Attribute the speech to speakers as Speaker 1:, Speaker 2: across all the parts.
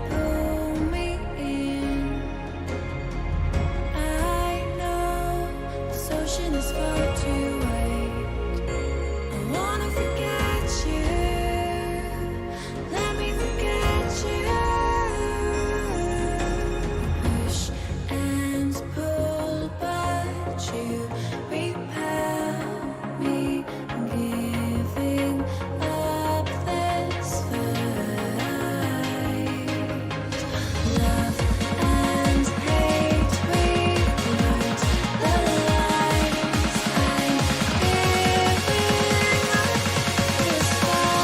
Speaker 1: pull me in. I know this ocean is far too wide. I wanna forget you. Let me forget you. Push and pull, but you repel me. I'm giving up this fight. Love and hate, we've learned the lies. I'm giving up this fight.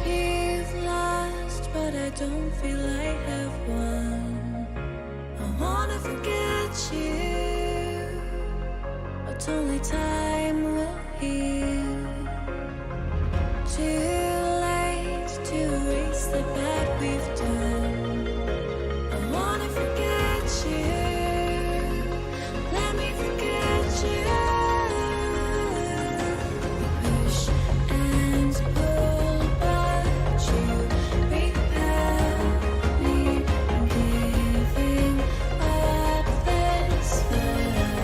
Speaker 1: You've lost, but I don't feel I have won. I wanna forget you, but only time will heal. Too late to erase the bad we've done. I wanna forget you. Let me forget you. Push and pull, but you repel me. I'm giving up this fight.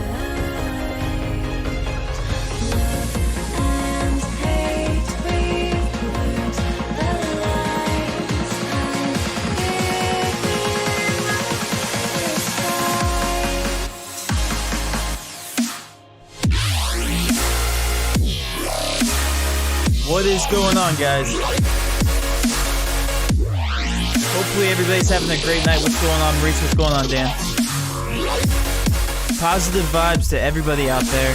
Speaker 1: Love and hate, we've learned the lies. I'm giving up this fight.
Speaker 2: What is going on, guys? Hopefully everybody's having a great night. What's going on, Maurice? What's going on, Dan? Positive vibes to everybody out there.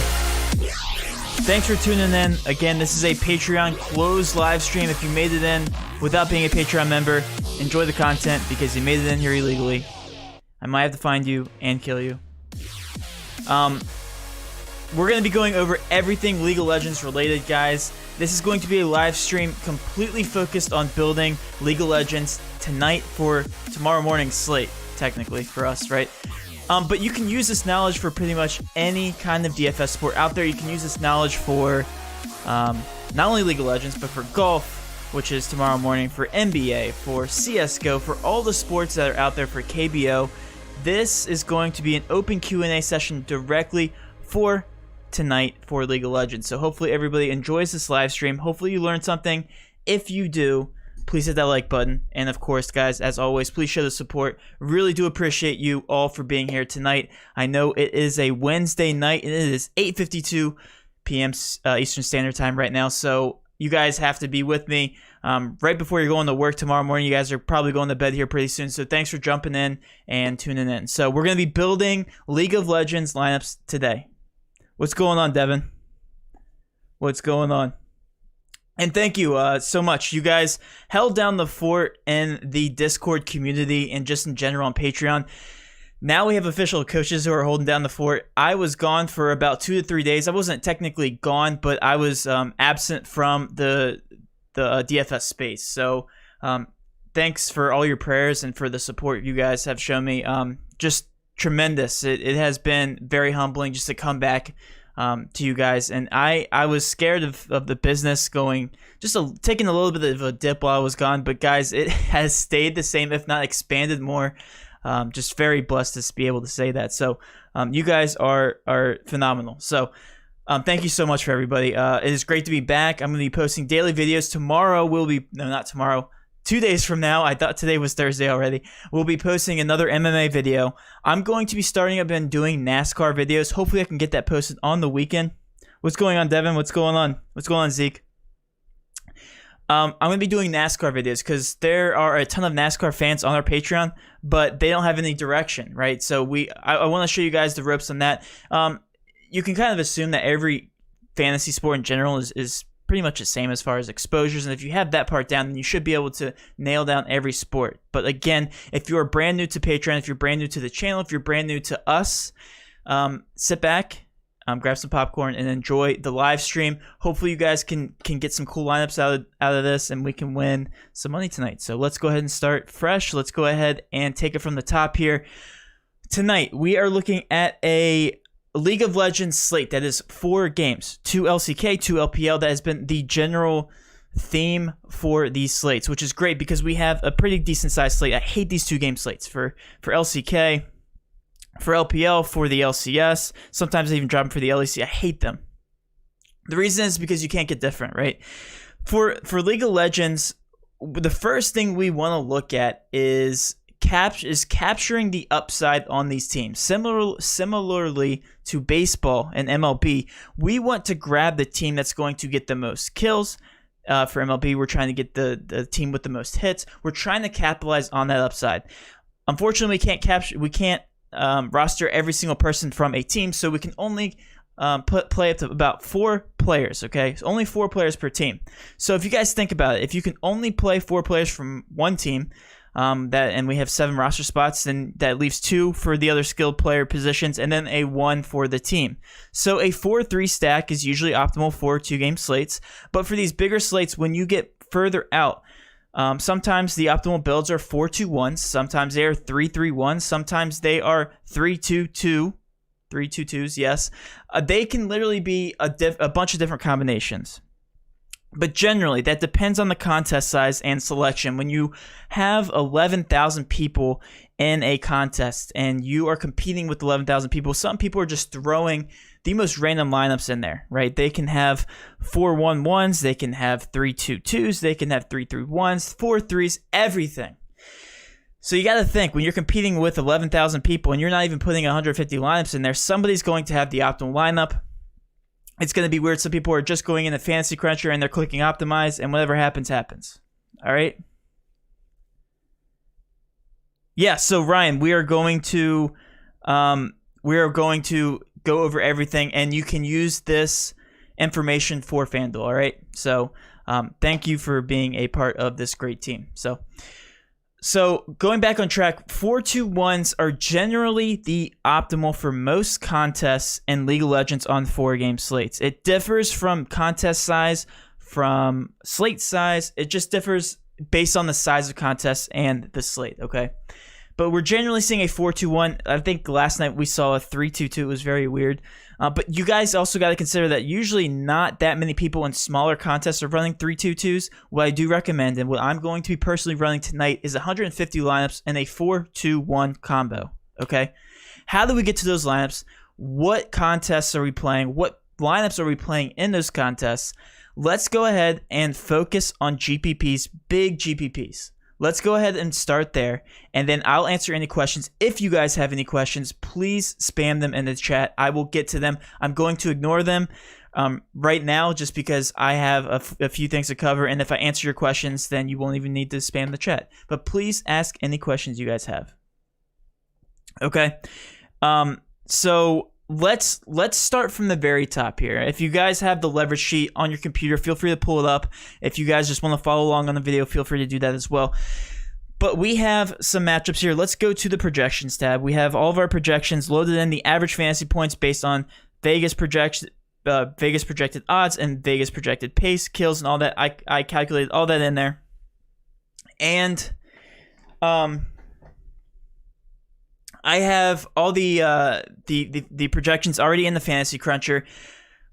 Speaker 2: Thanks for tuning in. Again, this is a Patreon closed live stream. If you made it in without being a Patreon member, enjoy the content because you made it in here illegally. I might have to find you and kill you. We're going to be going over everything League of Legends related, guys. This is going to be a live stream completely focused on building League of Legends tonight for tomorrow morning's slate, technically, for us, right? But you can use this knowledge for pretty much any kind of DFS sport out there. You can use this knowledge for not only League of Legends, but for golf, which is tomorrow morning, for NBA, for CSGO, for all the sports that are out there, for KBO. This is going to be an open Q&A session directly for tonight for League of Legends. So hopefully everybody enjoys this live stream. Hopefully you learned something. If you do, please hit that like button. And of course, guys, as always, please show the support. Really do appreciate you all for being here tonight. I know it is a Wednesday night and it is 8:52 p.m. Eastern Standard Time right now. So you guys have to be with me right before you're going to work tomorrow morning. You guys are probably going to bed here pretty soon. So thanks for jumping in and tuning in. So we're going to be building League of Legends lineups today. What's going on, Devin? What's going on? And thank you so much. You guys held down the fort in the Discord community and just in general on Patreon. Now we have official coaches who are holding down the fort. I was gone for about 2 to 3 days. I wasn't technically gone, but I was absent from the DFS space. So thanks for all your prayers and for the support you guys have shown me. Just tremendous. It has been very humbling just to come back to you guys, and I was scared of the business going taking a little bit of a dip while I was gone, but guys, it has stayed the same, if not expanded more. Just very blessed to be able to say that. So you guys are phenomenal. So thank you so much for everybody. It is great to be back. I'm going to be posting daily videos. Tomorrow will be, no, not tomorrow, 2 days from now. I thought today was Thursday already. We'll be posting another MMA video. I'm going to be starting up and doing NASCAR videos. Hopefully I can get that posted on the weekend. What's going on, Devin? What's going on? What's going on, Zeke? I'm going to be doing NASCAR videos because there are a ton of NASCAR fans on our Patreon, but they don't have any direction, right? So I want to show you guys the ropes on that. You can kind of assume that every fantasy sport in general is pretty much the same as far as exposures, and if you have that part down, then you should be able to nail down every sport. But again, if you're brand new to Patreon, if you're brand new to the channel, if you're brand new to us, sit back, grab some popcorn, and enjoy the live stream. Hopefully you guys can get some cool lineups out of this, and we can win some money tonight. So let's go ahead and start fresh. Let's go ahead and take it from the top here. Tonight, we are looking at a League of Legends slate that is 4 games, 2 LCK, 2 LPL. That has been the general theme for these slates, which is great because we have a pretty decent sized slate. I hate these 2-game slates for LCK, for LPL, for the LCS. Sometimes I even drop them for the LEC. I hate them. The reason is because you can't get different, right? For League of Legends, the first thing we want to look at is capturing the upside on these teams. Similarly to baseball and MLB, we want to grab the team that's going to get the most kills. For MLB, we're trying to get the team with the most hits. We're trying to capitalize on that upside. Unfortunately, we can't roster every single person from a team, so we can only play up to about 4 players, okay? So only 4 players per team. So if you guys think about it, if you can only play 4 players from one team, and we have 7 roster spots, then that leaves 2 for the other skilled player positions, and then a 1 for the team. So a 4-3 stack is usually optimal for 2-game slates, but for these bigger slates, when you get further out, sometimes the optimal builds are 4-2-1s, sometimes they are 3-3-1s, sometimes they are 3-2-2, 3-2-2s, yes. They can literally be a bunch of different combinations. But generally, that depends on the contest size and selection. When you have 11,000 people in a contest and you are competing with 11,000 people, some people are just throwing the most random lineups in there, right? They can have 4-1-1s, they can have 3-2-2s, they can have 3-3-1s, 4-3s, everything. So you got to think, when you're competing with 11,000 people and you're not even putting 150 lineups in there, somebody's going to have the optimal lineup. It's going to be weird. Some people are just going into Fantasy Cruncher and they're clicking optimize, and whatever happens, happens. All right? Yeah, so Ryan, we are going to go over everything, and you can use this information for FanDuel, all right? So thank you for being a part of this great team. So going back on track, 4-2-1s are generally the optimal for most contests in League of Legends on 4-game slates. It differs from contest size, from slate size. It just differs based on the size of contests and the slate, okay? But we're generally seeing a 4-2-1. I think last night we saw a 3-2-2. It was very weird. But you guys also got to consider that usually not that many people in smaller contests are running 3-2-2s. What I do recommend, and what I'm going to be personally running tonight, is 150 lineups and a 4-2-1 combo, okay? How do we get to those lineups? What contests are we playing? What lineups are we playing in those contests? Let's go ahead and focus on GPPs, big GPPs. Let's go ahead and start there, and then I'll answer any questions. If you guys have any questions, please spam them in the chat. I will get to them. I'm going to ignore them right now just because I have a few things to cover, and if I answer your questions, then you won't even need to spam the chat. But please ask any questions you guys have. Okay, so let's start from the very top here. If you guys have the leverage sheet on your computer, feel free to pull it up. If you guys just want to follow along on the video, feel free to do that as well. But we have some matchups here. Let's go to the projections tab. We have all of our projections loaded in, the average fantasy points based on Vegas projected odds and Vegas projected pace, kills, and all that. I calculated all that in there. And I have all the projections already in the Fantasy Cruncher.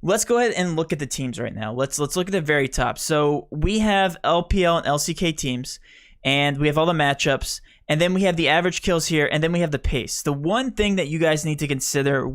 Speaker 2: Let's go ahead and look at the teams right now. Let's look at the very top. So we have LPL and LCK teams, and we have all the matchups, and then we have the average kills here, and then we have the pace. The one thing that you guys need to consider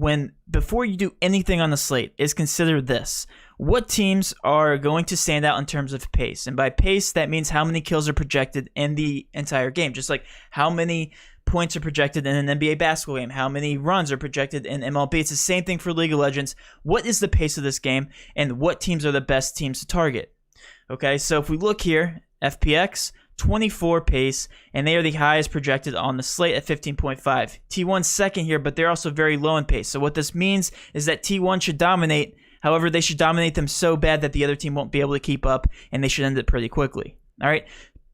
Speaker 2: before you do anything on the slate is consider this. What teams are going to stand out in terms of pace? And by pace, that means how many kills are projected in the entire game. Just like how many points are projected in an NBA basketball game, how many runs are projected in MLB. It's the same thing for League of Legends. What is the pace of this game, and what teams are the best teams to target? Okay, so if we look here, FPX, 24 pace, and they are the highest projected on the slate at 15.5. T1's second here, but they're also very low in pace. So what this means is that T1 should dominate. However, they should dominate them so bad that the other team won't be able to keep up, and they should end it pretty quickly. All right,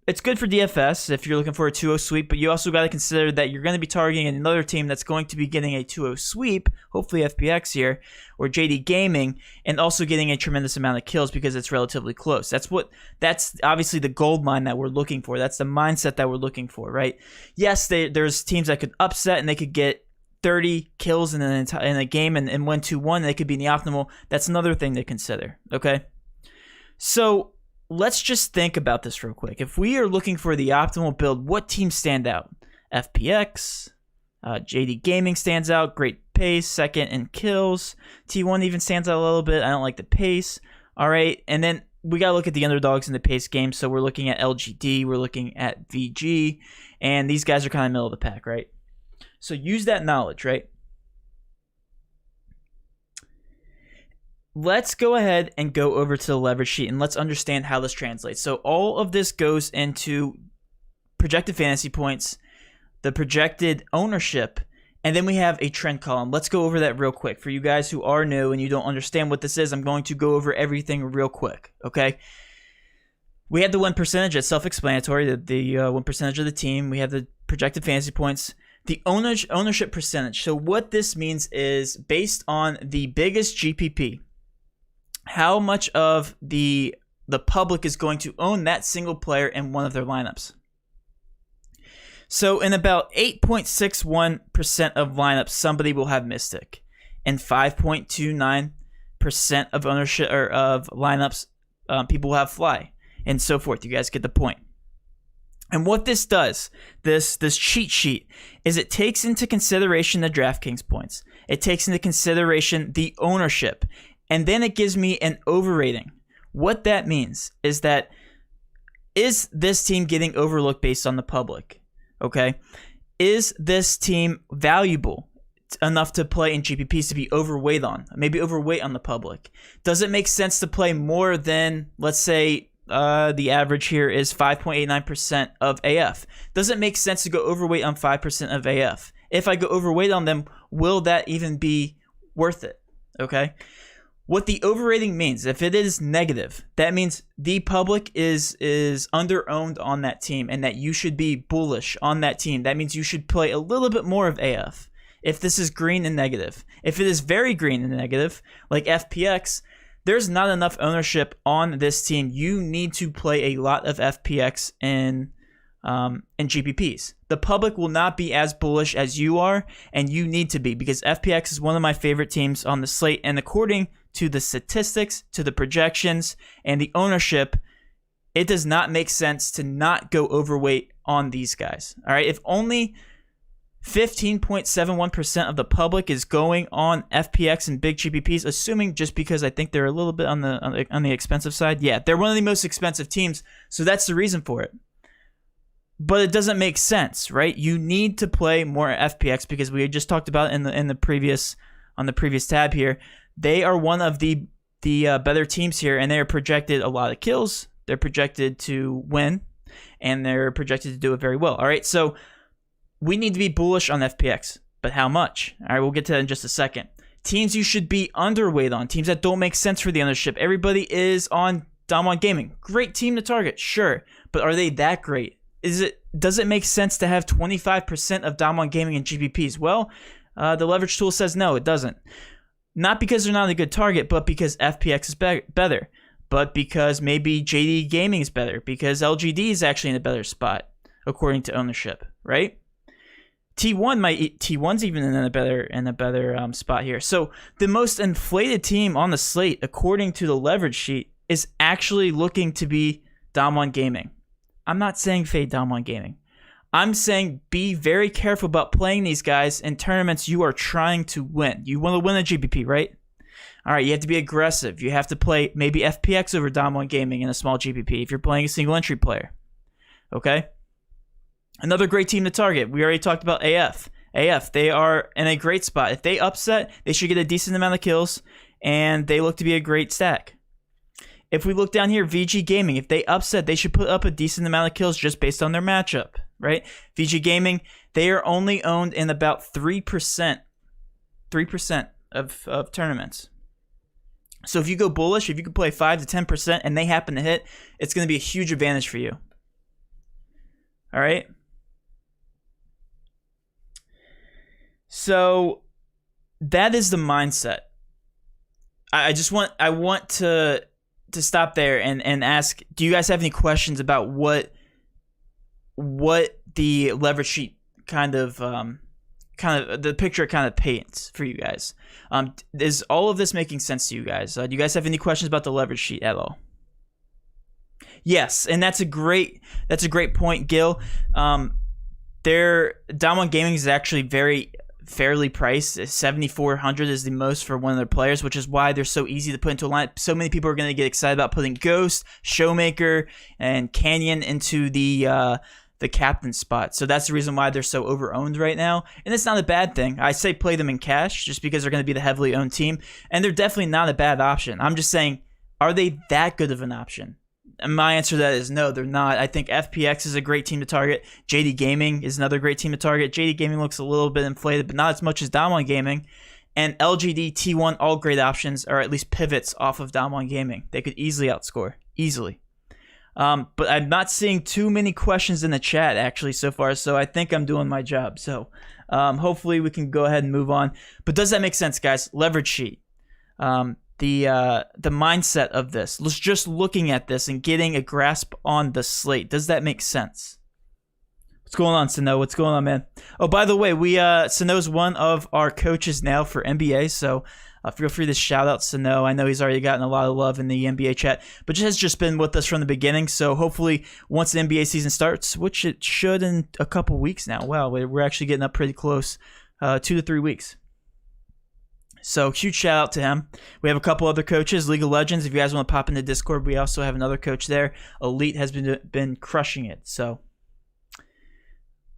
Speaker 2: it's good for DFS if you're looking for a 2-0 sweep, but you also got to consider that you're going to be targeting another team that's going to be getting a 2-0 sweep, hopefully FPX here, or JD Gaming, and also getting a tremendous amount of kills because it's relatively close. That's obviously the gold mine that we're looking for. That's the mindset that we're looking for, right? Yes, there's teams that could upset and they could get 30 kills in a game and win 2-1. They could be in the optimal. That's another thing to consider, okay? So let's just think about this real quick. If we are looking for the optimal build, what teams stand out? FPX, JD Gaming stands out, great pace, second in kills. T1 even stands out a little bit. I don't like the pace. All right, and then we got to look at the underdogs in the pace game. So we're looking at LGD, we're looking at VG, and these guys are kind of middle of the pack, right? So use that knowledge, right? Let's go ahead and go over to the leverage sheet and let's understand how this translates. So all of this goes into projected fantasy points, the projected ownership, and then we have a trend column. Let's go over that real quick. For you guys who are new and you don't understand what this is, I'm going to go over everything real quick, okay? We have the win percentage. It's self-explanatory, the win percentage of the team. We have the projected fantasy points. The ownership percentage. So what this means is based on the biggest GPP, how much of the public is going to own that single player in one of their lineups. So in about 8.61% of lineups, somebody will have Mystic. And 5.29% of ownership or of lineups, people will have Fly, and so forth. You guys get the point. And what this does, this cheat sheet, is it takes into consideration the DraftKings points. It takes into consideration the ownership. And then it gives me an overrating. What that means is that, is this team getting overlooked based on the public? Okay. Is this team valuable enough to play in GPPs to be overweight on? Maybe overweight on the public. Does it make sense to play more than, let's say, the average here is 5.89% of AF? Does it make sense to go overweight on 5% of AF? If I go overweight on them, will that even be worth it? Okay. What the overrating means, if it is negative, that means the public is under-owned on that team and that you should be bullish on that team. That means you should play a little bit more of AF if this is green and negative. If it is very green and negative, like FPX, there's not enough ownership on this team. You need to play a lot of FPX in GPPs. The public will not be as bullish as you are, and you need to be, because FPX is one of my favorite teams on the slate, and according to the statistics, to the projections, and the ownership, it does not make sense to not go overweight on these guys. All right, if only 15.71% of the public is going on FPX and big GPPs, assuming just because I think they're a little bit on the expensive side. Yeah, they're one of the most expensive teams, so that's the reason for it. But it doesn't make sense, right? You need to play more FPX because we had just talked about on the previous tab here. They are one of the better teams here, and they are projected a lot of kills. They're projected to win, and they're projected to do it very well. All right, so we need to be bullish on FPX, but how much? All right, we'll get to that in just a second. Teams you should be underweight on, teams that don't make sense for the ownership. Everybody is on Damwon Gaming. Great team to target, sure, but are they that great? Does it make sense to have 25% of Damwon Gaming in GPPs? Well, the leverage tool says no, it doesn't. Not because they're not a good target, but because FPX is better. But because maybe JD Gaming is better. Because LGD is actually in a better spot, according to ownership, right? T1's even in a better spot here. So the most inflated team on the slate, according to the leverage sheet, is actually looking to be Damwon Gaming. I'm not saying fade Damwon Gaming. I'm saying be very careful about playing these guys in tournaments you are trying to win. You want to win a GPP, right? All right, you have to be aggressive. You have to play maybe FPX over Damwon Gaming in a small GPP if you're playing a single entry player. Okay? Another great team to target. We already talked about AF. AF, they are in a great spot. If they upset, they should get a decent amount of kills, and they look to be a great stack. If we look down here, VG Gaming, if they upset, they should put up a decent amount of kills just based on their matchup, right? VG Gaming, they are only owned in about 3% of tournaments. So if you go bullish, if you can play 5 to 10% and they happen to hit, it's going to be a huge advantage for you. All right? So that is the mindset. I want to stop there and ask, do you guys have any questions about what the leverage sheet kind of the picture it kind of paints for you guys? Is all of this making sense to you guys? Do you guys have any questions about the leverage sheet at all? Yes, and that's a great point, Gil. Their Down One Gaming is actually very fairly priced. 7,400 is the most for one of their players, which is why they're so easy to put into a lineup. So many people are going to get excited about putting Ghost, Showmaker, and Canyon into the captain spot. So that's the reason why they're so over-owned right now. And it's not a bad thing. I say play them in cash just because they're going to be the heavily owned team. And they're definitely not a bad option. I'm just saying, are they that good of an option? And my answer to that is no, they're not. I think FPX is a great team to target. JD Gaming is another great team to target. JD Gaming looks a little bit inflated, but not as much as Down One Gaming. And LGD, T1, all great options, or at least pivots off of Down One Gaming. They could easily outscore. Easily. But I'm not seeing too many questions in the chat, actually, so far, so I think I'm doing my job. So hopefully we can go ahead and move on. But does that make sense, guys? Leverage sheet. The mindset of this. Let's just looking at this and getting a grasp on the slate. Does that make sense? What's going on, Sano? What's going on, man? Oh, by the way, Sano's one of our coaches now for NBA, so feel free to shout out Sano. I know he's already gotten a lot of love in the NBA chat, but has just been with us from the beginning. So hopefully, once the NBA season starts, which it should in a couple weeks now. Wow, we're actually getting up pretty close, 2 to 3 weeks. So huge shout out to him. We have a couple other coaches, League of Legends. If you guys want to pop into Discord, we also have another coach there. Elite has been crushing it. So,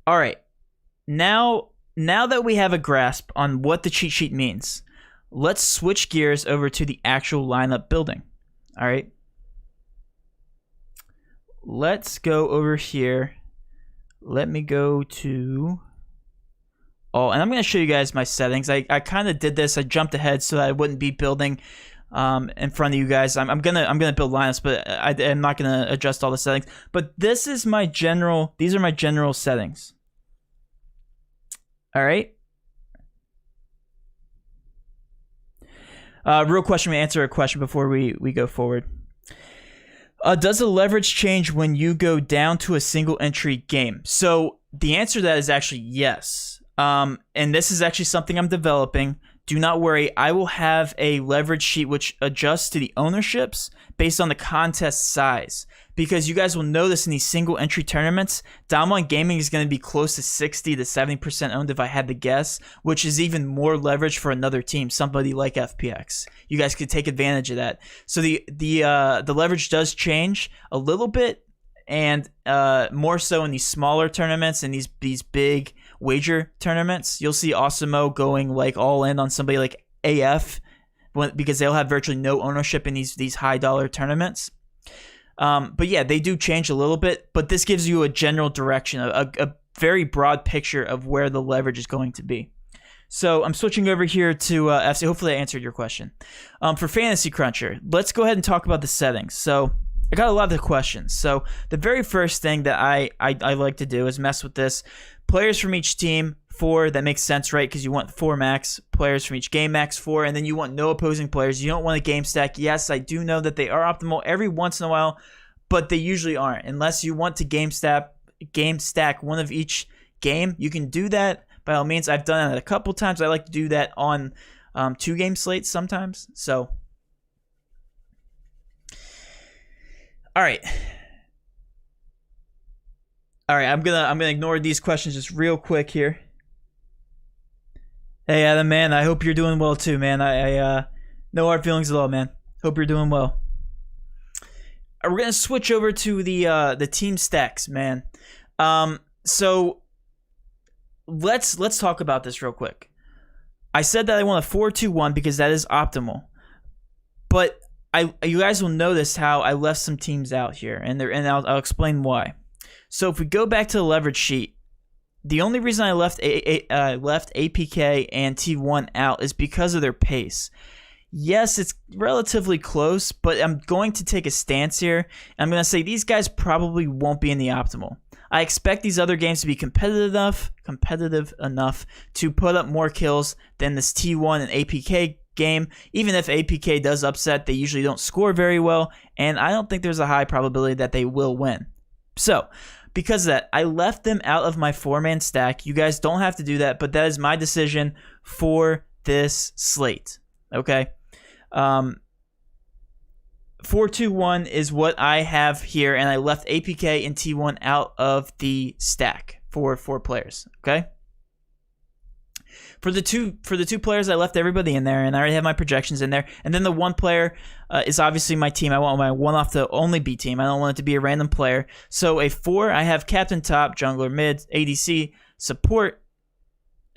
Speaker 2: all right, now that we have a grasp on what the cheat sheet means, let's switch gears over to the actual lineup building. All right, let's go over here. Let me go to. Oh, and I'm going to show you guys my settings. I kind of did this. I jumped ahead so that I wouldn't be building in front of you guys. I'm gonna build lineups, but I'm not gonna adjust all the settings. But this is my general. These are my general settings. All right. Real question. We answer a question before we go forward. Does the leverage change when you go down to a single entry game? So the answer to that is actually yes. And this is actually something I'm developing. Do not worry. I will have a leverage sheet which adjusts to the ownerships based on the contest size. Because you guys will notice in these single entry tournaments, Down One Gaming is going to be close to 60 to 70% owned if I had to guess, which is even more leverage for another team, somebody like FPX. You guys could take advantage of that. So the leverage does change a little bit, and more so in these smaller tournaments and these big wager tournaments. You'll see Osimo going like all in on somebody like AF because they'll have virtually no ownership in these high dollar tournaments. But yeah, they do change a little bit, but this gives you a general direction, a very broad picture of where the leverage is going to be. So I'm switching over here to FC. Hopefully I answered your question. For Fantasy Cruncher, let's go ahead and talk about the settings. So I got a lot of the questions. So the very first thing that I like to do is mess with this. Players from each team, 4. That makes sense, right? Because you want 4 max. Players from each game, max 4. And then you want no opposing players. You don't want a game stack. Yes, I do know that they are optimal every once in a while, but they usually aren't. Unless you want to game stack one of each game, you can do that. By all means, I've done it a couple times. I like to do that on 2-game slates sometimes. So, all right. I'm gonna ignore these questions just real quick here. Hey Adam, man, I hope you're doing well too, man. I no hard feelings at all, man. Hope you're doing well. We're gonna switch over to the team stacks, man. So let's talk about this real quick. I said that I want a 4-2-1 because that is optimal. But you guys will notice how I left some teams out here, and I'll explain why. So if we go back to the leverage sheet, the only reason I left APK and T1 out is because of their pace. Yes, it's relatively close, but I'm going to take a stance here. I'm going to say these guys probably won't be in the optimal. I expect these other games to be competitive enough to put up more kills than this T1 and APK game. Even if APK does upset, they usually don't score very well, and I don't think there's a high probability that they will win. So, because of that, I left them out of my 4-man stack. You guys don't have to do that, but that is my decision for this slate. Okay? 4-2-1 is what I have here, and I left APK and T1 out of the stack for 4 players. Okay. For the two players, I left everybody in there, and I already have my projections in there. And then the 1 player is obviously my team. I want my 1 off the only B team. I don't want it to be a random player. So a 4, I have captain, top, jungler, mid, ADC, support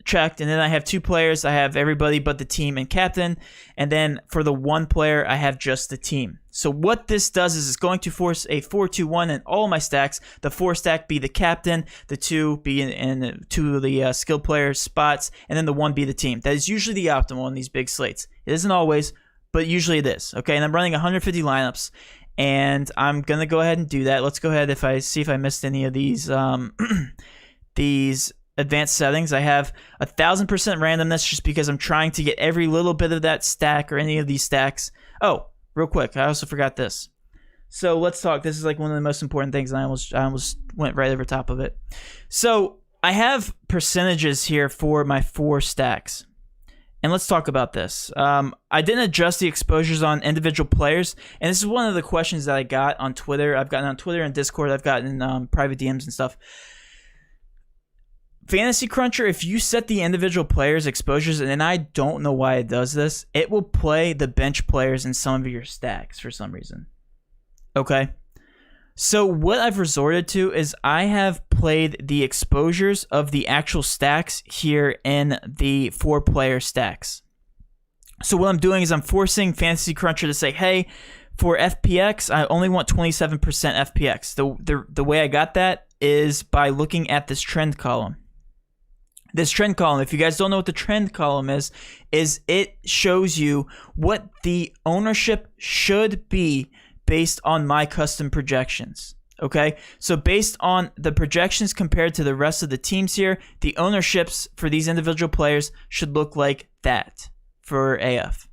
Speaker 2: checked, and then I have 2 players. I have everybody but the team and captain, and then for the 1 player, I have just the team. So what this does is it's going to force a 4-2-1 in all my stacks. The 4 stack be the captain, the 2 be in 2 of the skill player spots, and then the 1 be the team. That is usually the optimal in these big slates. It isn't always, but usually it is. Okay, and I'm running 150 lineups, and I'm gonna go ahead and do that. Let's go ahead see if I missed any of these these advanced settings. I have 1,000% randomness just because I'm trying to get every little bit of that stack or any of these stacks. Oh, real quick, I also forgot this. So let's talk. This is like one of the most important things, and I almost went right over top of it. So I have percentages here for my 4 stacks. And let's talk about this. I didn't adjust the exposures on individual players, and this is one of the questions that I got on Twitter. I've gotten on Twitter and Discord. I've gotten private DMs and stuff. Fantasy Cruncher, if you set the individual players' exposures, and I don't know why it does this, it will play the bench players in some of your stacks for some reason. Okay? So what I've resorted to is I have played the exposures of the actual stacks here in the 4-player stacks. So what I'm doing is I'm forcing Fantasy Cruncher to say, hey, for FPX, I only want 27% FPX. The way I got that is by looking at this trend column. This trend column, if you guys don't know what the trend column is it shows you what the ownership should be based on my custom projections. Okay, so based on the projections compared to the rest of the teams here, the ownerships for these individual players should look like that for AF.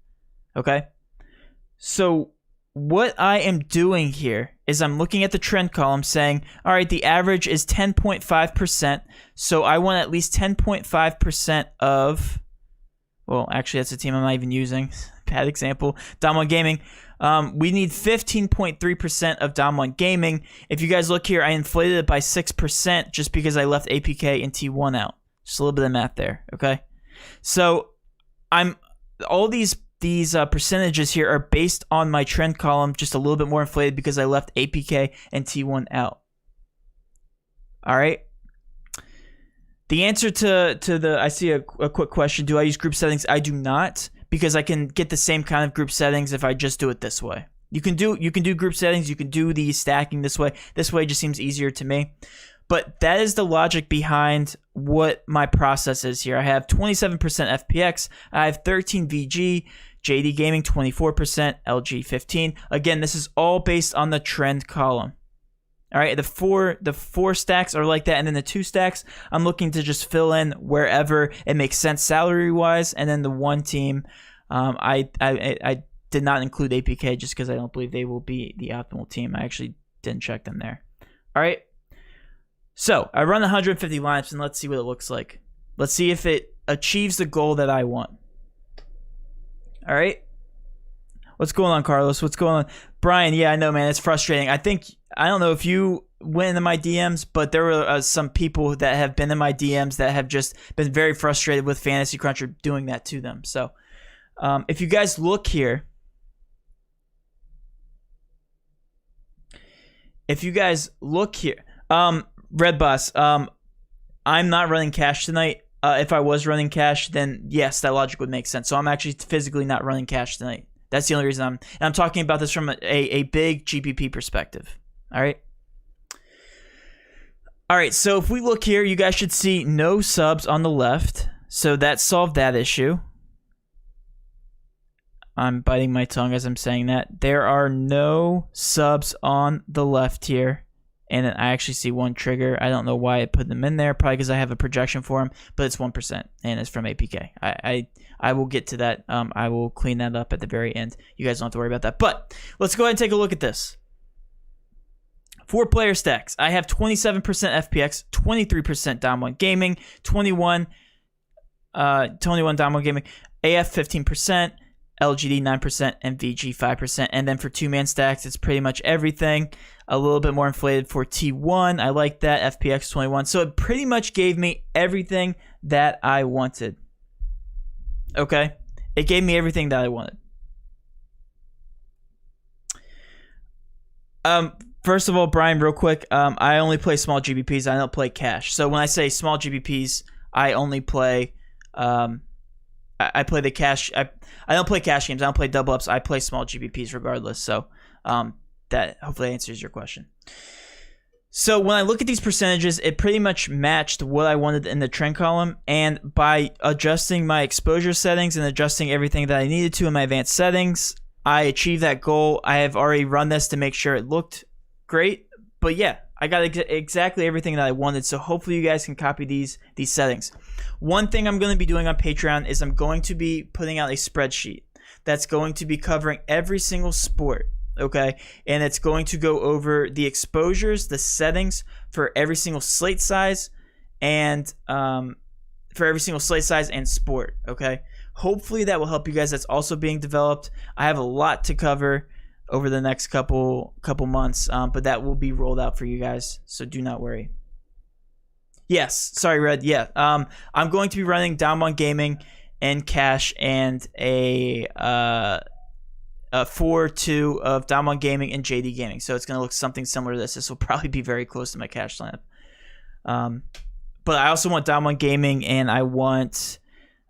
Speaker 2: Okay, so what I am doing here is I'm looking at the trend column saying, all right, the average is 10.5%, so I want at least 10.5% of, well, actually that's a team I'm not even using, bad example, Dom1 Gaming. We need 15.3% of Dom1 Gaming. If you guys look here, I inflated it by 6% just because I left APK and T1 out. Just a little bit of math there, okay? So all these percentages here are based on my trend column, just a little bit more inflated because I left APK and T1 out. All right. The answer to the, I see a quick question. Do I use group settings? I do not, because I can get the same kind of group settings if I just do it this way. You can do group settings. You can do the stacking this way. This way just seems easier to me. But that is the logic behind what my process is here. I have 27% FPX. I have 13 VG. JD Gaming 24%, LG 15. Again, this is all based on the trend column. All right, the four stacks are like that, and then the 2 stacks, I'm looking to just fill in wherever it makes sense salary-wise, and then the 1 team, I did not include APK just because I don't believe they will be the optimal team. I actually didn't check them there. All right, so I run 150 lineups, and let's see what it looks like. Let's see if it achieves the goal that I want. All right. What's going on, Carlos? What's going on? Brian, yeah, I know, man. It's frustrating. I don't know if you went into my DMs, but there were some people that have been in my DMs that have just been very frustrated with Fantasy Cruncher doing that to them. So if you guys look here, Red Boss, I'm not running cash tonight. If I was running cash, then yes, that logic would make sense. So I'm actually physically not running cash tonight. That's the only reason I'm talking about this from a big GPP perspective. All right. All right, so if we look here, you guys should see no subs on the left. So that solved that issue. I'm biting my tongue as I'm saying that. There are no subs on the left here. And I actually see one trigger. I don't know why I put them in there. Probably because I have a projection for them. But it's 1%, and it's from APK. I will get to that. I will clean that up at the very end. You guys don't have to worry about that. But let's go ahead and take a look at this. 4 player stacks. I have 27% FPX, 23% Dom 1 Gaming, 21 Dom 1 Gaming, AF 15%, LGD 9%, and VG 5%. And then for 2-man stacks, it's pretty much everything. A little bit more inflated for T1. I like that. FPX 21. So it pretty much gave me everything that I wanted. Okay? It gave me everything that I wanted. First of all, Brian, real quick, I only play small GBPs. I don't play cash. So when I say small GBPs, I only play, I play the cash. I don't play cash games. I don't play double ups. I play small GBPs regardless. So that hopefully answers your question. So when I look at these percentages, it pretty much matched what I wanted in the trend column. And by adjusting my exposure settings and adjusting everything that I needed to in my advanced settings, I achieved that goal. I have already run this to make sure it looked great, but yeah, I got exactly everything that I wanted. So hopefully you guys can copy these settings. One thing I'm going to be doing on Patreon is I'm going to be putting out a spreadsheet that's going to be covering every single sport, okay? And it's going to go over the exposures, the settings for every single slate size, and sport, okay? Hopefully that will help you guys. That's also being developed. I have a lot to cover over the next couple months, but that will be rolled out for you guys, so do not worry. Yes, sorry, Red. Yeah, I'm going to be running Dom 1 Gaming and cash and a 4-2 of Dom 1 Gaming and JD Gaming. So it's going to look something similar to this. This will probably be very close to my cash lineup. But I also want Dom 1 Gaming, and I want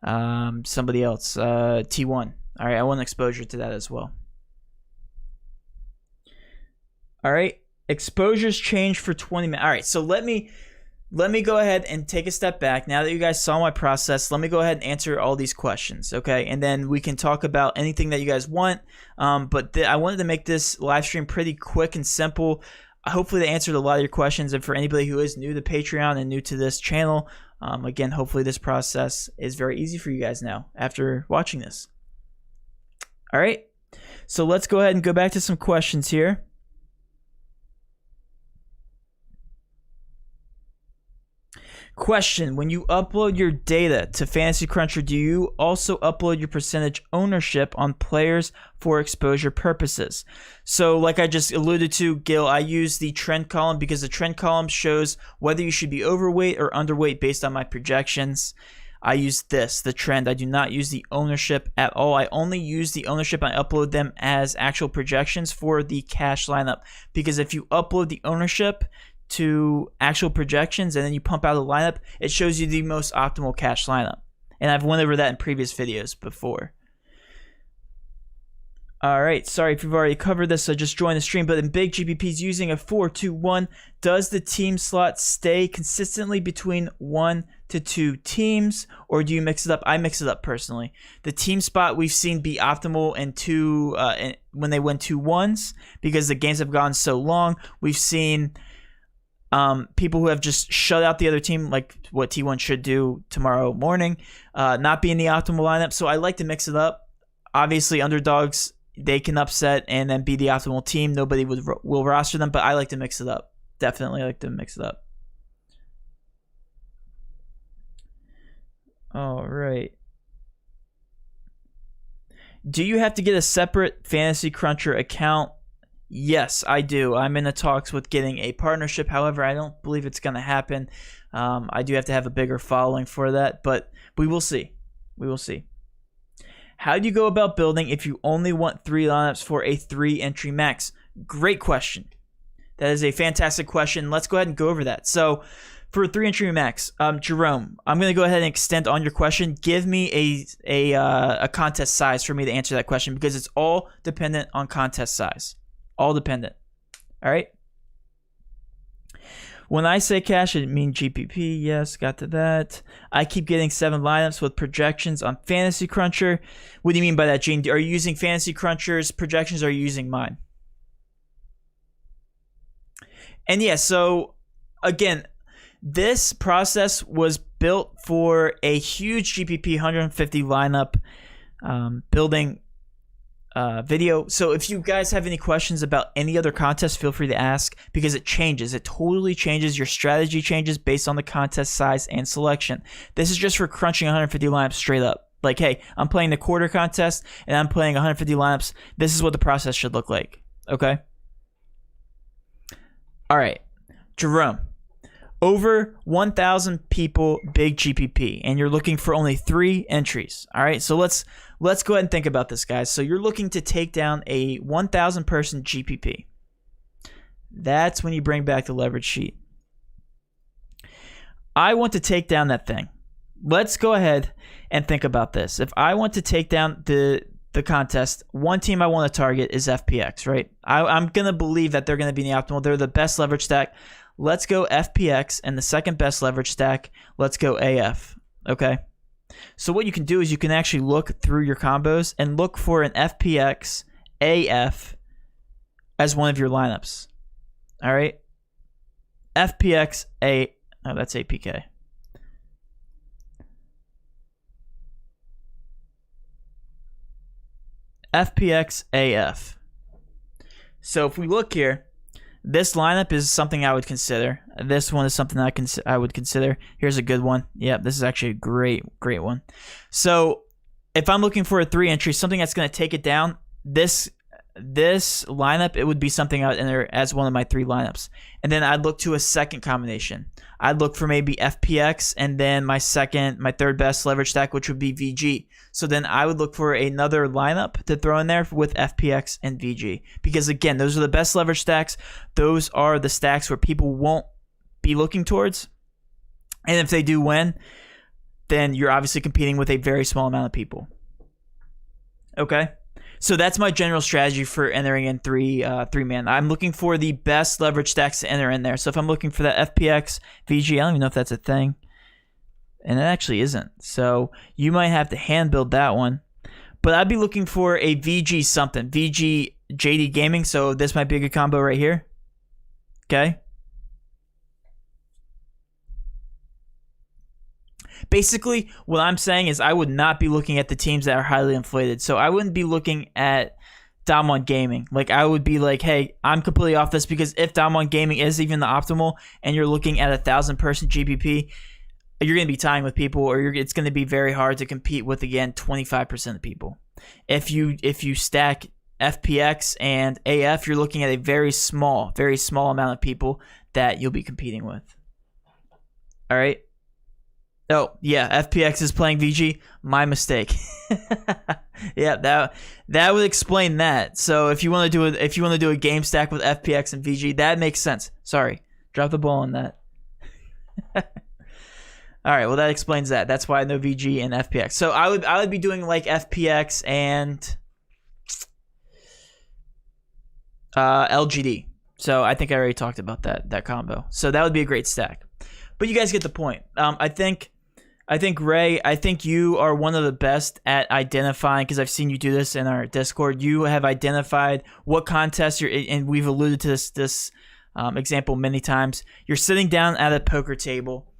Speaker 2: somebody else, T1. All right, I want exposure to that as well. All right, exposures change for 20 minutes. All right, so let me go ahead and take a step back. Now that you guys saw my process, let me go ahead and answer all these questions, okay? And then we can talk about anything that you guys want. But I wanted to make this live stream pretty quick and simple. Hopefully they answered a lot of your questions. And for anybody who is new to Patreon and new to this channel, again, hopefully this process is very easy for you guys now after watching this. All right, so let's go ahead and go back to some questions here. Question: when you upload your data to Fantasy Cruncher, do you also upload your percentage ownership on players for exposure purposes? So like I just alluded to, Gil, I use the trend column because the trend column shows whether you should be overweight or underweight based on my projections. I use the trend. I do not use the ownership at all. I only use the ownership and I upload them as actual projections for the cash lineup, because if you upload the ownership to actual projections and then you pump out a lineup, it shows you the most optimal cash lineup. And I've went over that in previous videos before. Alright, sorry if you've already covered this, so just join the stream. But in big GPPs using a 4-2-1, does the team slot stay consistently between 1 to 2 teams, or do you mix it up? I mix it up personally. The team spot we've seen be optimal in when they win 2-1s, because the games have gone so long. We've seen people who have just shut out the other team, like what T1 should do tomorrow morning, not be in the optimal lineup. So I like to mix it up. Obviously, underdogs, they can upset and then be the optimal team. Nobody will roster them, but I like to mix it up. Definitely like to mix it up. All right. Do you have to get a separate Fantasy Cruncher account? Yes, I do. I'm in the talks with getting a partnership. However, I don't believe it's going to happen. I do have to have a bigger following for that, but we will see. We will see. How do you go about building if you only want 3 lineups for a 3-entry max? Great question. That is a fantastic question. Let's go ahead and go over that. So, for 3-entry max, Jerome, I'm gonna go ahead and extend on your question. Give me a contest size for me to answer that question, because it's all dependent on contest size. All dependent. All right. When I say cash, I mean GPP. Yes, got to that. I keep getting 7 lineups with projections on Fantasy Cruncher. What do you mean by that, Gene? Are you using Fantasy Cruncher's projections, or are you using mine? And yeah, so again, this process was built for a huge GPP 150 lineup building video. So if you guys have any questions about any other contest, feel free to ask, because it changes. It totally changes. Your strategy changes based on the contest size and selection. This is just for crunching 150 lineups straight up. Like, hey, I'm playing the quarter contest and I'm playing 150 lineups. This is what the process should look like. Okay? All right. Jerome. Over 1,000 people, big GPP, and you're looking for only 3 entries. All right, so let's go ahead and think about this, guys. So you're looking to take down a 1,000 person GPP. That's when you bring back the leverage sheet. I want to take down that thing. Let's go ahead and think about this. If I want to take down the contest, one team I want to target is FPX, right? I'm going to believe that they're going to be in the optimal. They're the best leverage stack. Let's go FPX, and the second best leverage stack, let's go AF, okay? So what you can do is you can actually look through your combos and look for an FPX AF as one of your lineups, all right? FPX A, oh, that's APK. FPX AF. So if we look here, this lineup is something I would consider. This one is something I would consider. Here's a good one. Yep, this is actually a great one. So if I'm looking for a 3-entry, something that's going to take it down, this lineup, it would be something I would enter as one of my 3 lineups. And then I'd look to a second combination. I'd look for maybe FPX and then my third best leverage stack, which would be VG. So then I would look for another lineup to throw in there with FPX and VG. Because again, those are the best leverage stacks. Those are the stacks where people won't be looking towards. And if they do win, then you're obviously competing with a very small amount of people. Okay? So that's my general strategy for entering in three-man. I'm looking for the best leverage stacks to enter in there. So if I'm looking for that FPX, VG, I don't even know if that's a thing. And it actually isn't. So you might have to hand build that one. But I'd be looking for a VG something. VG JD Gaming. So this might be a good combo right here. Okay. Basically, what I'm saying is I would not be looking at the teams that are highly inflated. So I wouldn't be looking at Damwon Gaming. Like, I would be like, hey, I'm completely off this, because if Damwon Gaming is even the optimal and you're looking at 1,000 person GPP, you're going to be tying with people, or it's going to be very hard to compete with, again, 25% of people. If you stack FPX and AF, you're looking at a very small amount of people that you'll be competing with. All right. Oh, yeah, FPX is playing VG. My mistake. Yeah, that would explain that. So if you want to do a game stack with FPX and VG, that makes sense. Sorry. Drop the ball on that. All right, well, that explains that. That's why I know VG and FPX. So I would be doing like FPX and LGD. So I think I already talked about that combo. So that would be a great stack. But you guys get the point. I think Ray, I think you are one of the best at identifying, because I've seen you do this in our Discord. You have identified what contests you're in, and we've alluded to this example many times. You're sitting down at a poker table,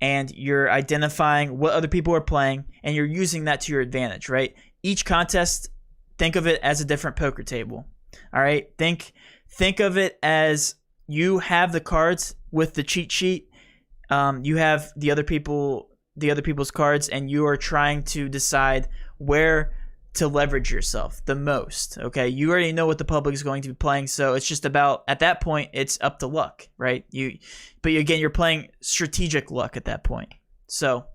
Speaker 2: and you're identifying what other people are playing, and you're using that to your advantage, right? Each contest, think of it as a different poker table. All right? Think of it as you have the cards with the cheat sheet. You have the other people's cards, and you are trying to decide where to leverage yourself the most. Okay, you already know what the public is going to be playing, so it's just about, at that point, it's up to luck, right? But again, you're playing strategic luck at that point. So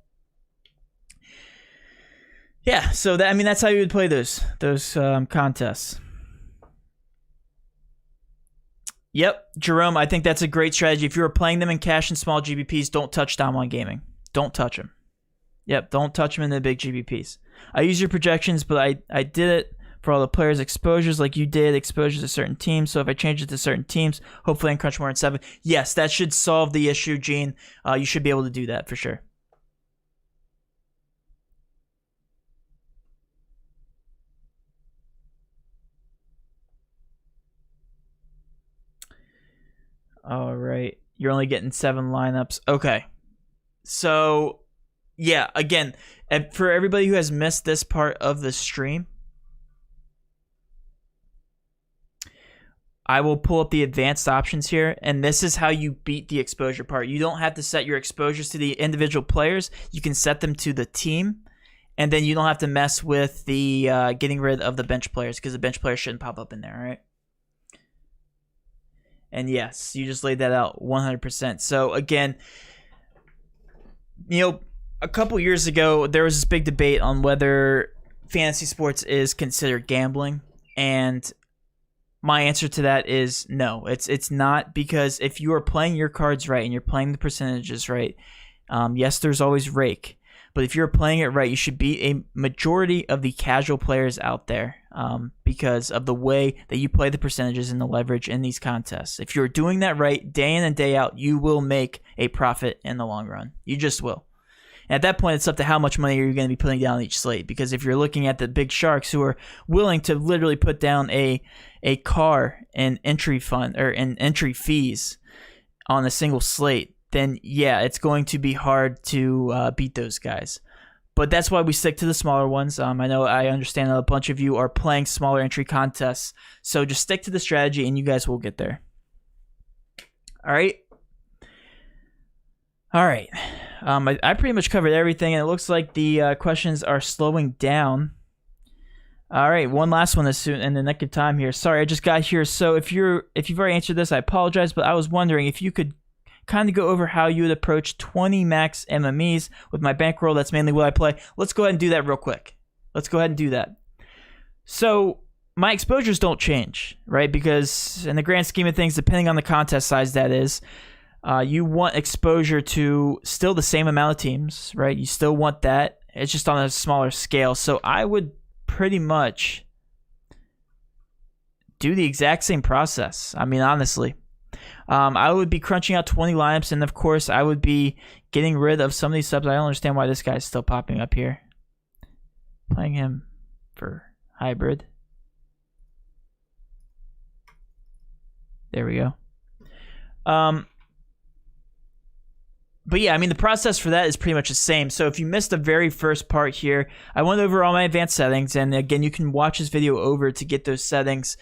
Speaker 2: yeah, so that's how you would play those contests. Yep, Jerome, I think that's a great strategy. If you were playing them in cash and small GBPs, don't touch Down One Gaming. Don't touch them. Yep, don't touch them in the big GBPs. I use your projections, but I did it for all the players' exposures like you did, exposures to certain teams. So if I change it to certain teams, hopefully I can crunch more in 7. Yes, that should solve the issue, Gene. You should be able to do that for sure. All right. You're only getting 7 lineups. Okay. So, yeah, again, for everybody who has missed this part of the stream, I will pull up the advanced options here, and this is how you beat the exposure part. You don't have to set your exposures to the individual players. You can set them to the team, and then you don't have to mess with the getting rid of the bench players, because the bench players shouldn't pop up in there, all right? And yes, you just laid that out 100%. So again, you know, a couple years ago, there was this big debate on whether fantasy sports is considered gambling, and my answer to that is no. It's not, because if you are playing your cards right and you're playing the percentages right, yes, there's always rake, but if you're playing it right, you should beat a majority of the casual players out there, because of the way that you play the percentages and the leverage in these contests. If you're doing that right day in and day out, you will make a profit in the long run. You just will. And at that point, it's up to how much money you're going to be putting down each slate. Because if you're looking at the big sharks who are willing to literally put down a car and entry fund or in entry fees on a single slate, then yeah, it's going to be hard to beat those guys. But that's why we stick to the smaller ones. I understand that a bunch of you are playing smaller entry contests, so just stick to the strategy and you guys will get there. All right. I pretty much covered everything, and it looks like the questions are slowing down. All right, one last one in the nick of time here. Sorry, I just got here. So if you've already answered this, I apologize, but I was wondering if you could kind of go over how you would approach 20 max MMEs with my bankroll. That's mainly what I play. Let's go ahead and do that real quick. Let's go ahead and do that. So my exposures don't change, right? Because in the grand scheme of things, depending on the contest size that is, you want exposure to still the same amount of teams, right? You still want that. It's just on a smaller scale. So I would pretty much do the exact same process. I mean, honestly. I would be crunching out 20 lineups, and of course, I would be getting rid of some of these subs. I don't understand why this guy's still popping up here. Playing him for hybrid. There we go. But yeah, I mean, the process for that is pretty much the same. So if you missed the very first part here, I went over all my advanced settings, and again, you can watch this video over to get those settings,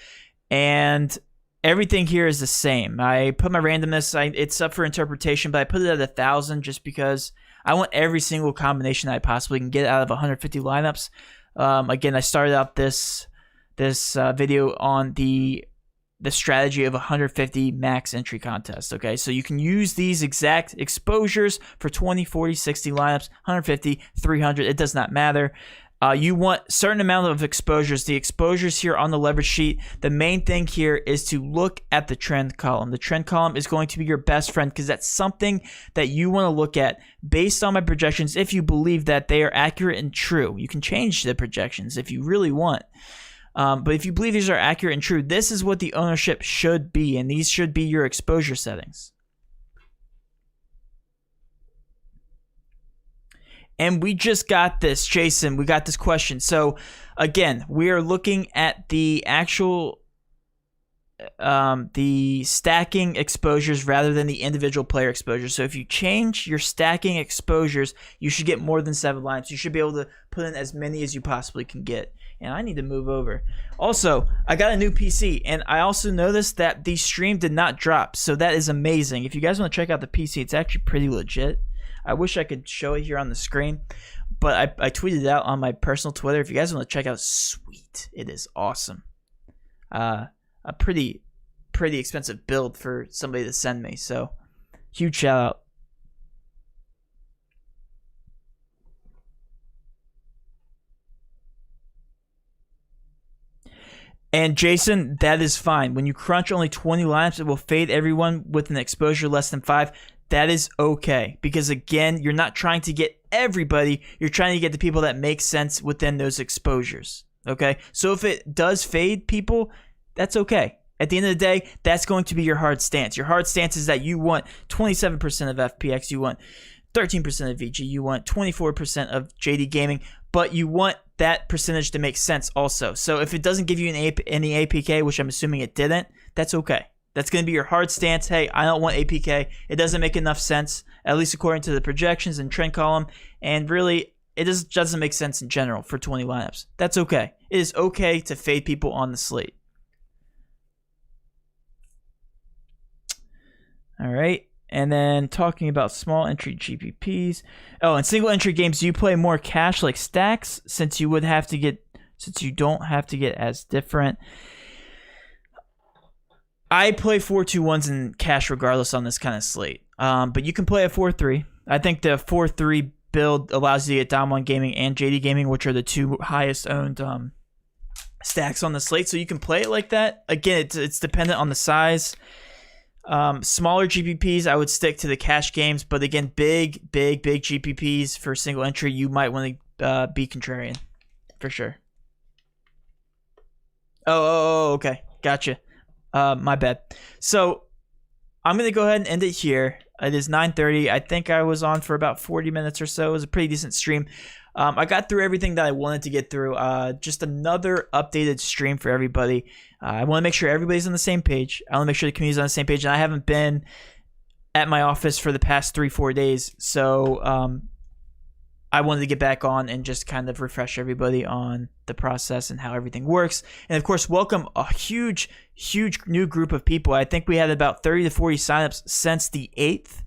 Speaker 2: and everything here is the same. I put my randomness, it's up for interpretation, but I put it at 1,000 just because I want every single combination that I possibly can get out of 150 lineups. Again, I started out this video on the strategy of 150 max entry contest. Okay, so you can use these exact exposures for 20, 40, 60 lineups, 150, 300. It does not matter. You want a certain amount of exposures. The exposures here on the leverage sheet, the main thing here is to look at the trend column. The trend column is going to be your best friend because that's something that you want to look at based on my projections if you believe that they are accurate and true. You can change the projections if you really want. But if you believe these are accurate and true, this is what the ownership should be, and these should be your exposure settings. And we just got this, Jason. We got this question. So, again, we are looking at the actual the stacking exposures rather than the individual player exposures. So if you change your stacking exposures, you should get more than 7 lineups. You should be able to put in as many as you possibly can get. And I need to move over. Also, I got a new PC, and I also noticed that the stream did not drop. So that is amazing. If you guys want to check out the PC, it's actually pretty legit. I wish I could show it here on the screen, but I tweeted it out on my personal Twitter. If you guys want to check out, sweet, it is awesome. A pretty expensive build for somebody to send me, so huge shout out. And Jason, that is fine. When you crunch only 20 lineups, it will fade everyone with an exposure less than 5. That is okay. Because again, you're not trying to get everybody. You're trying to get the people that make sense within those exposures. Okay? So if it does fade people, that's okay. At the end of the day, that's going to be your hard stance. Your hard stance is that you want 27% of FPX, you want 13% of VG, you want 24% of JD Gaming, but you want that percentage to make sense also. So if it doesn't give you any APK, which I'm assuming it didn't, that's okay. That's going to be your hard stance. Hey, I don't want APK. It doesn't make enough sense, at least according to the projections and trend column, and really, it just doesn't make sense in general for 20 lineups. That's okay. It is okay to fade people on the slate. All right. And then talking about small entry GPPs. Oh, in single entry games, do you play more cash like stacks since you don't have to get as different? I play 4-2-1s in cash regardless on this kind of slate. But you can play a 4-3. I think the 4-3 build allows you to get Dom 1 Gaming and JD Gaming, which are the two highest owned stacks on the slate. So you can play it like that. Again, it's dependent on the size. Smaller GPPs, I would stick to the cash games, but again, big GPPs for single entry, you might want to be contrarian for sure. Oh, okay, gotcha. My bad. So I'm gonna go ahead and end it here. It is 9:30. I think I was on for about 40 minutes or so. It was a pretty decent stream. I got through everything that I wanted to get through. Just another updated stream for everybody. I want to make sure everybody's on the same page. I want to make sure the community's on the same page. And I haven't been at my office for the past 3-4 days. So I wanted to get back on and just kind of refresh everybody on the process and how everything works. And of course, welcome a huge new group of people. I think we had about 30 to 40 signups since the 8th.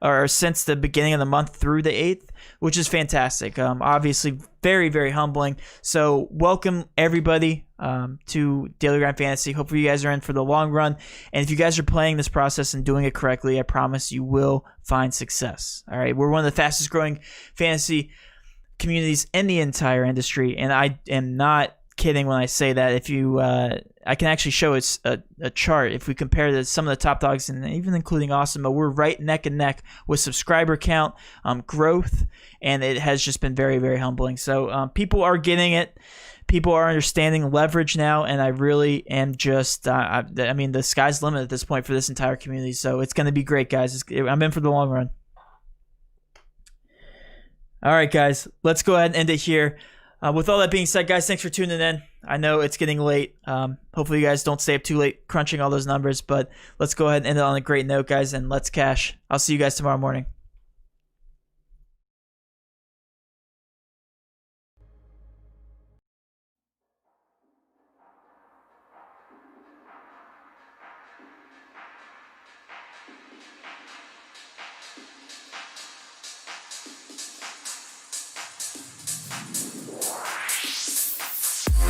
Speaker 2: Or since the beginning of the month through the 8th, which is fantastic. Obviously, very humbling. So welcome, everybody, to Daily Grind Fantasy. Hopefully, you guys are in for the long run. And if you guys are playing this process and doing it correctly, I promise you will find success. All right, we're one of the fastest growing fantasy communities in the entire industry. And I am not kidding when I say that. If you I can actually show it's a chart. If we compare to some of the top dogs, and even including Awesome, we're right neck and neck with subscriber count, growth, and it has just been very humbling. So people are getting it. People are understanding leverage now, and I really am just I mean, the sky's the limit at this point for this entire community. So it's going to be great, guys. I'm in for the long run. All right, guys, let's go ahead and end it here. With all that being said, guys, thanks for tuning in. I know it's getting late. Hopefully you guys don't stay up too late crunching all those numbers, but let's go ahead and end it on a great note, guys, and let's cash. I'll see you guys tomorrow morning.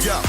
Speaker 3: Yeah.